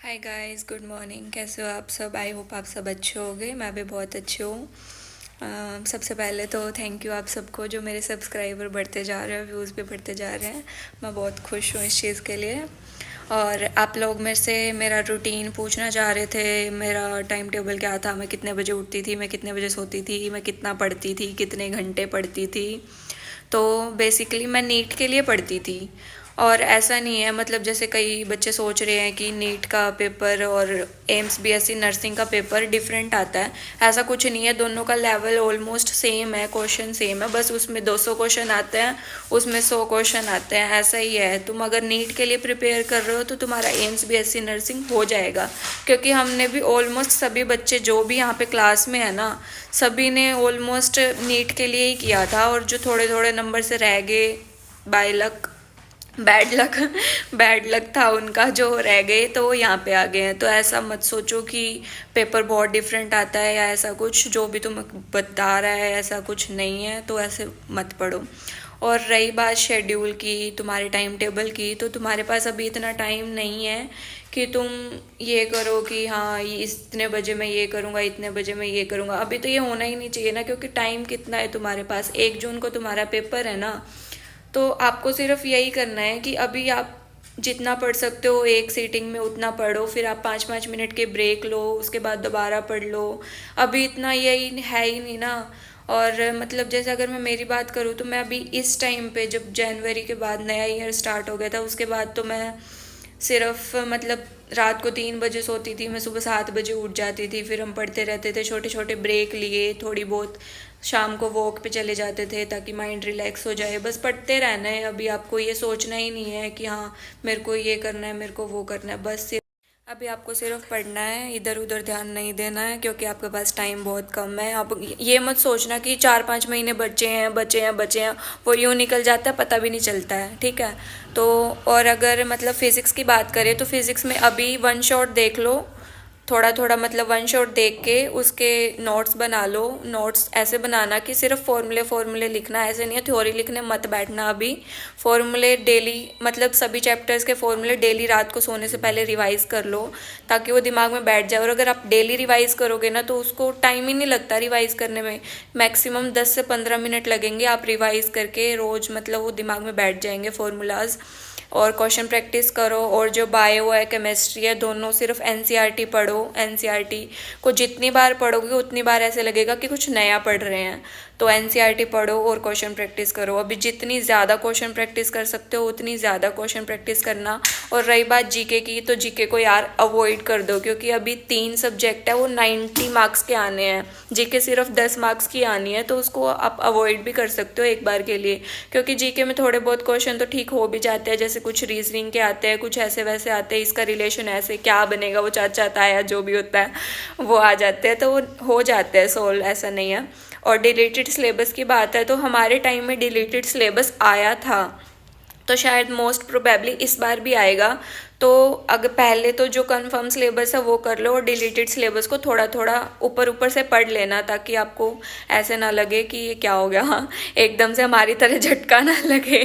Hi guys, good morning. कैसे हो आप सब? आई होप आप सब अच्छे होंगे। मैं भी बहुत अच्छी हूँ। सबसे पहले तो थैंक यू आप सबको, जो मेरे सब्सक्राइबर बढ़ते जा रहे हैं, व्यूज़ भी बढ़ते जा रहे हैं। मैं बहुत खुश हूँ इस चीज़ के लिए। और आप लोग मेरे से मेरा रूटीन पूछना चाह रहे थे, मेरा टाइम टेबल क्या था, मैं कितने बजे उठती थी, मैं कितने बजे सोती थी, मैं कितना पढ़ती थी, कितने घंटे पढ़ती थी। तो बेसिकली मैं नीट के लिए पढ़ती थी। और ऐसा नहीं है, मतलब जैसे कई बच्चे सोच रहे हैं कि नीट का पेपर और एम्स बीएससी नर्सिंग का पेपर डिफरेंट आता है। ऐसा कुछ नहीं है, दोनों का लेवल ऑलमोस्ट सेम है, क्वेश्चन सेम है, बस उसमें 200 क्वेश्चन आते हैं, उसमें 100 क्वेश्चन आते हैं। ऐसा ही है। तुम अगर नीट के लिए प्रिपेयर कर रहे हो तो तुम्हारा एम्स बीएससी नर्सिंग हो जाएगा। क्योंकि हमने भी ऑलमोस्ट सभी बच्चे जो भी यहाँ पे क्लास में है ना, सभी ने ऑलमोस्ट नीट के लिए ही किया था। और जो थोड़े थोड़े नंबर से रह गए, by luck, bad luck bad luck था उनका, जो रह गए तो वो यहाँ पे आ गए हैं। तो ऐसा मत सोचो कि पेपर बहुत डिफरेंट आता है या ऐसा कुछ, जो भी तुम्हें बता रहा है ऐसा कुछ नहीं है, तो ऐसे मत पढ़ो। और रही बात शेड्यूल की, तुम्हारे टाइम टेबल की, तो तुम्हारे पास अभी इतना टाइम नहीं है कि तुम ये करो कि हाँ ये इतने बजे मैं ये करूँगा, इतने बजे मैं ये करूँगा। अभी तो ये होना ही नहीं चाहिए ना, क्योंकि टाइम कितना है तुम्हारे पास? 1 जून को तुम्हारा पेपर है ना। तो आपको सिर्फ यही करना है कि अभी आप जितना पढ़ सकते हो एक सीटिंग में उतना पढ़ो, फिर आप 5-5 मिनट के ब्रेक लो, उसके बाद दोबारा पढ़ लो। अभी इतना यही है ही नहीं ना। और मतलब जैसे अगर मैं मेरी बात करूँ तो मैं अभी इस टाइम पे, जब जनवरी के बाद नया ईयर स्टार्ट हो गया था, उसके बाद तो मैं सिर्फ मतलब रात को 3 बजे सोती थी, मैं सुबह 7 बजे उठ जाती थी, फिर हम पढ़ते रहते थे, छोटे छोटे ब्रेक लिए, थोड़ी बहुत शाम को वॉक पे चले जाते थे ताकि माइंड रिलैक्स हो जाए। बस पढ़ते रहना है। अभी आपको ये सोचना ही नहीं है कि हाँ मेरे को ये करना है, मेरे को वो करना है। बस अभी आपको सिर्फ पढ़ना है, इधर उधर ध्यान नहीं देना है, क्योंकि आपके पास टाइम बहुत कम है। आप ये मत सोचना कि 4-5 महीने बचे हैं, बचे हैं, बचे हैं। वो यूँ निकल जाता है, पता भी नहीं चलता है। ठीक है। तो और अगर मतलब फिज़िक्स की बात करें तो फिज़िक्स में अभी वन शॉट देख लो, थोड़ा थोड़ा, मतलब वन शॉट देख के उसके नोट्स बना लो। नोट्स ऐसे बनाना कि सिर्फ फॉर्मूले फॉर्मूले लिखना, ऐसे नहीं है थ्योरी लिखने मत बैठना अभी। फॉर्मूले डेली, मतलब सभी चैप्टर्स के फॉर्मूले डेली रात को सोने से पहले रिवाइज कर लो, ताकि वो दिमाग में बैठ जाए। और अगर आप डेली रिवाइज करोगे ना तो उसको टाइम ही नहीं लगता रिवाइज करने में। मैक्सिमम 10 से 15 मिनट लगेंगे आप रिवाइज करके रोज़, मतलब वो दिमाग में बैठ जाएंगे फॉर्मूलाज। और क्वेश्चन प्रैक्टिस करो। और जो बायो है, केमिस्ट्री है, दोनों सिर्फ एनसीईआरटी पढ़ो। एनसीईआरटी को जितनी बार पढ़ोगे उतनी बार ऐसे लगेगा कि कुछ नया पढ़ रहे हैं। तो एनसीईआरटी पढ़ो और क्वेश्चन प्रैक्टिस करो। अभी जितनी ज़्यादा क्वेश्चन प्रैक्टिस कर सकते हो उतनी ज़्यादा क्वेश्चन प्रैक्टिस करना। और रही बात जीके की, तो जीके को यार अवॉइड कर दो, क्योंकि अभी 3 सब्जेक्ट है, वो 90 मार्क्स के आने हैं। जीके सिर्फ 10 मार्क्स की आनी है, तो उसको आप अवॉइड भी कर सकते हो एक बार के लिए। क्योंकि जीके में थोड़े बहुत क्वेश्चन तो ठीक हो भी जाते हैं, जैसे कुछ रीजनिंग के आते हैं, कुछ ऐसे वैसे आते हैं, इसका रिलेशन ऐसे क्या बनेगा, वो चाचा ताया जो भी होता है वो आ जाते हैं, तो वो हो जाते हैं सोल्व, ऐसा नहीं है। और डिलीटेड सिलेबस की बात है तो हमारे टाइम में डिलीटेड सिलेबस आया था, तो शायद मोस्ट प्रोबेबली इस बार भी आएगा। तो अगर पहले तो जो कंफर्म सिलेबस है वो कर लो, और डिलीटेड सिलेबस को थोड़ा थोड़ा ऊपर ऊपर से पढ़ लेना, ताकि आपको ऐसे ना लगे कि ये क्या हो गया एकदम से हमारी तरह झटका ना लगे।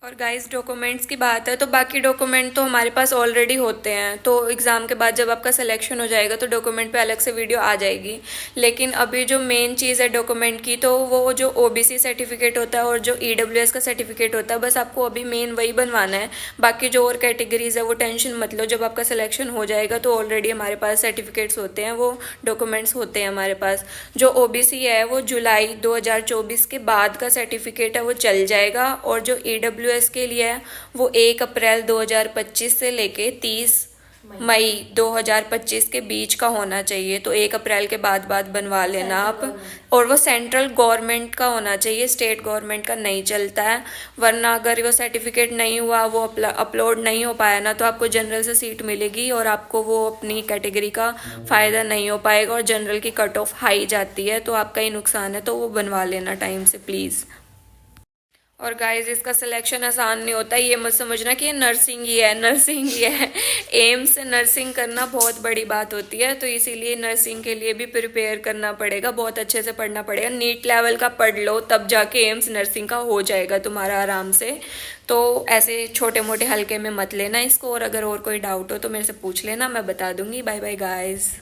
और गाइस डॉक्यूमेंट्स की बात है तो बाकी डॉक्यूमेंट तो हमारे पास ऑलरेडी होते हैं, तो एग्ज़ाम के बाद जब आपका सिलेक्शन हो जाएगा तो डॉक्यूमेंट पे अलग से वीडियो आ जाएगी। लेकिन अभी जो मेन चीज़ है डॉक्यूमेंट की, तो वो जो ओबीसी सर्टिफिकेट होता है और जो ईडब्ल्यूएस का सर्टिफिकेट होता है, बस आपको अभी मेन वही बनवाना है। बाकी जो और कैटेगरीज है वो टेंशन मत लो, जब आपका सिलेक्शन हो जाएगा तो ऑलरेडी हमारे पास सर्टिफिकेट्स होते हैं, वो डॉक्यूमेंट्स होते हैं हमारे पास। जो ओबीसी है वो जुलाई 2024 के बाद का सर्टिफिकेट है, वो चल जाएगा। और जो ईडब्ल्यूएस के लिए है वो 1 अप्रैल 2025 से लेके 30 मई 2025 के बीच का होना चाहिए। तो 1 अप्रैल के बाद बाद बनवा लेना आप। और वो सेंट्रल गवर्नमेंट का होना चाहिए, स्टेट गवर्नमेंट का नहीं चलता है। वरना अगर वो सर्टिफिकेट नहीं हुआ, वो अपलोड नहीं हो पाया ना, तो आपको जनरल से सीट मिलेगी और आपको वो अपनी कैटेगरी का फ़ायदा नहीं हो पाएगा, और जनरल की कट ऑफ हाई जाती है, तो आपका ही नुकसान है। तो वो बनवा लेना टाइम से प्लीज़। और गाइस इसका सिलेक्शन आसान नहीं होता, ये मत समझना कि ये नर्सिंग ही है, नर्सिंग ही है। एम्स से नर्सिंग करना बहुत बड़ी बात होती है, तो इसीलिए नर्सिंग के लिए भी प्रिपेयर करना पड़ेगा, बहुत अच्छे से पढ़ना पड़ेगा। नीट लेवल का पढ़ लो तब जाके एम्स नर्सिंग का हो जाएगा तुम्हारा आराम से। तो ऐसे छोटे मोटे हल्के में मत लेना इसको, और अगर और कोई डाउट हो तो मेरे से पूछ लेना, मैं बता दूंगी। Bye bye guys.